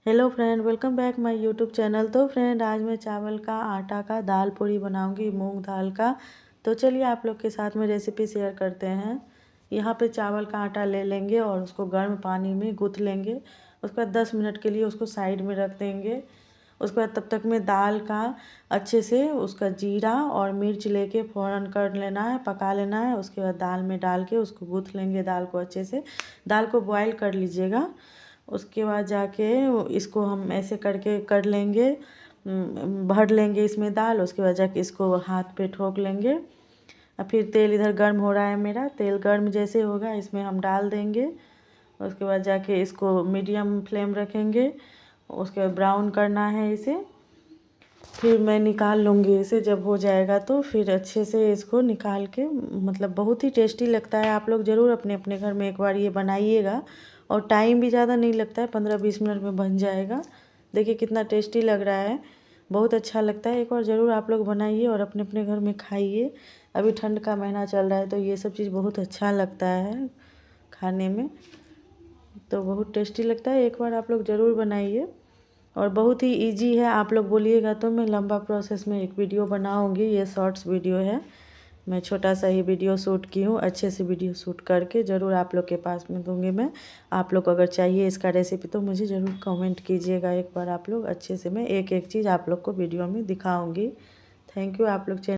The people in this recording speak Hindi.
Hello friend, welcome back my YouTube channel. तो फ्रेंड, आज मैं चावल का आटा का दाल पूरी बनाऊंगी, मूंग दाल का। तो चलिए आप लोग के साथ में रेसिपी शेयर करते हैं। यहाँ पे चावल का आटा ले लेंगे और उसको गर्म पानी में गूँथ लेंगे। उसके बाद 10 मिनट के लिए उसको साइड में रख देंगे। उसके बाद तब तक में दाल का अच्छे से उसका जीरा और मिर्च लेके फ़ौरन कर लेना है, पका लेना है। उसके बाद दाल में डाल के उसको गूँथ लेंगे दाल को अच्छे से। दाल को बॉयल कर लीजिएगा। उसके बाद जाके इसको हम ऐसे करके कर लेंगे, भर लेंगे इसमें दाल। उसके बाद जाके इसको हाथ पे ठोक लेंगे। और फिर तेल इधर गर्म हो रहा है मेरा। तेल गर्म जैसे होगा इसमें हम डाल देंगे। उसके बाद जाके इसको मीडियम फ्लेम रखेंगे। उसके बाद ब्राउन करना है इसे। फिर मैं निकाल लूँगी इसे। जब हो जाएगा तो फिर अच्छे से इसको निकाल के, मतलब बहुत ही टेस्टी लगता है। आप लोग ज़रूर अपने अपने घर में एक बार ये बनाइएगा। और टाइम भी ज़्यादा नहीं लगता है, 15-20 मिनट में बन जाएगा। देखिए कितना टेस्टी लग रहा है, बहुत अच्छा लगता है। एक बार ज़रूर आप लोग बनाइए और अपने अपने घर में खाइए। अभी ठंड का महीना चल रहा है तो ये सब चीज़ बहुत अच्छा लगता है खाने में, तो बहुत टेस्टी लगता है। एक बार आप लोग ज़रूर बनाइए। और बहुत ही इजी है। आप लोग बोलिएगा तो मैं लंबा प्रोसेस में एक वीडियो बनाऊंगी। ये शॉर्ट्स वीडियो है, मैं छोटा सा ही वीडियो शूट की हूँ। अच्छे से वीडियो शूट करके ज़रूर आप लोग के पास में दूंगी मैं। आप लोग अगर चाहिए इसका रेसिपी तो मुझे ज़रूर कमेंट कीजिएगा। एक बार आप लोग अच्छे से मैं एक एक चीज़ आप लोग को वीडियो में दिखाऊंगी। Thank you. आप लोग